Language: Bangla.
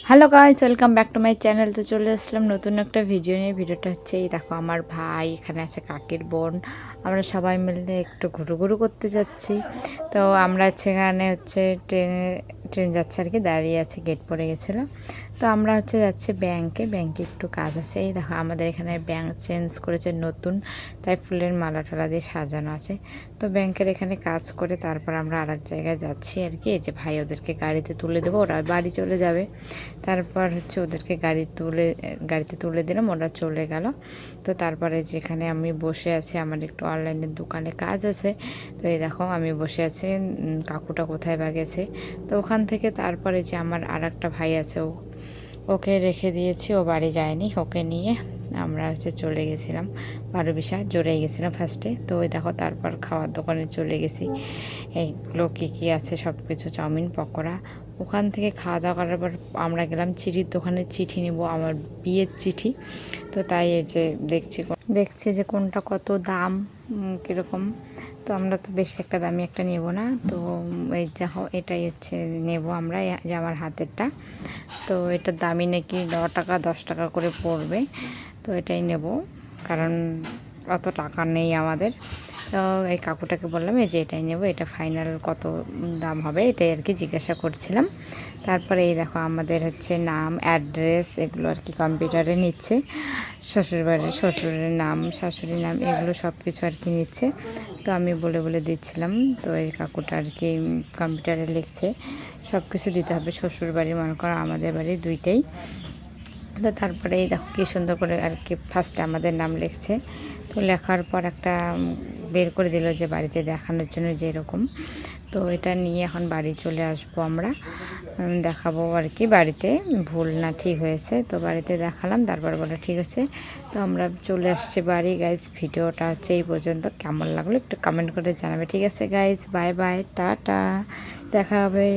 Hello guys, welcome back to my channel. তো চলে আসলাম নতুন একটা ভিডিও নিয়ে। ভিডিওটা হচ্ছে এই দেখো, আমার ভাই এখানে আছে, কাকির বোন, আমরা সবাই মিলে একটু ঘুরু করতে যাচ্ছি। তো আমরা সেখানে হচ্ছে ট্রেন যাচ্ছে আর কি, দাঁড়িয়ে আছে, গেট পড়ে গেছিলো। তো আমরা হচ্ছে যাচ্ছি ব্যাংকে একটু কাজ আছে। এই দেখো আমাদের এখানে ব্যাংক চেঞ্জ করেছে নতুন, তাই ফুলের মালা টালা দিয়ে সাজানো আছে। তো ব্যাংকের এখানে কাজ করে তারপর আমরা আরেক জায়গায় যাচ্ছি আর কি। এই যে ভাই ওদেরকে গাড়িতে তুলে দেবো, ওরা বাড়ি চলে যাবে। তারপর হচ্ছে ওদেরকে গাড়িতে তুলে দিলাম, ওরা চলে গেল। তো তারপরে যেখানে আমি বসে আছি, আমার একটু অনলাইনের দোকানে কাজ আছে। তো এই দেখো আমি বসে আছি, কাকুটা কোথায় বা গেছে। তো ওখান থেকে তারপরে যে আমার আর একটা ভাই আছে, ওকে রেখে দিয়েছি, ও বাড়ি যায়নি। ওকে নিয়ে আমরা হচ্ছে চলে গেছিলাম বারোবিশা, জোরেই গেছিলাম ফার্স্টে। তো ওই দেখো তারপর খাওয়ার দোকানে চলে গেছি। এইগুলো কী আছে সব কিছু, চাউমিন, পকোড়া। ওখান থেকে খাওয়া দাওয়া করার পর আমরা গেলাম চিঠির দোকানে, চিঠি নিব, আমার বিয়ের চিঠি। তো তাই এই যে দেখছি যে কোনটা কত দাম, কীরকম। তো আমরা তো বেশি একটা দামি একটা নেব না। তো এই দেখো এটাই হচ্ছে নেব আমরা, যে আমার হাতেরটা। তো এটার দামি নাকি 9 টাকা 10 টাকা করে পড়বে। তো এটাই নেব, কারণ অত টাকা নেই আমাদের। তো এই কাকুটাকে বললাম এই যে এটাই নেব, এটা ফাইনাল কত দাম হবে এটাই আর কি জিজ্ঞাসা করছিলাম। তারপরে এই দেখো আমাদের হচ্ছে নাম, অ্যাড্রেস, এগুলো আর কি কম্পিউটারে নিচ্ছে। শ্বশুরের নাম, শাশুড়ির নাম, এগুলো সব কিছু আর কি নিচ্ছে। তো আমি বলে দিচ্ছিলাম। তো এই কাকুটা আর কি কম্পিউটারে লিখছে, সব কিছু দিতে হবে। শ্বশুর বাড়ি মনে করো, আমাদের বাড়ি, দুইটাই। তো তারপরে এই দেখো কী সুন্দর করে আর কি ফার্স্টে আমাদের নাম লিখছে। তো লেখার পর একটা বের করে দিল যে বাড়িতে দেখানোর জন্য যেরকম। তো এটা নিয়ে এখন বাড়ি চলে আসবো আমরা, দেখাবো আর কি বাড়িতে ভুল না ঠিক হয়েছে। তো বাড়িতে দেখালাম, তারপর বলে ঠিক আছে। তো আমরা চলে আসছি বাড়ি। গাইজ ভিডিওটা হচ্ছে এই পর্যন্ত, কেমন লাগলো একটু কমেন্ট করে জানাবে। ঠিক আছে গাইজ, বাই বাই, টাটা, দেখা হবে।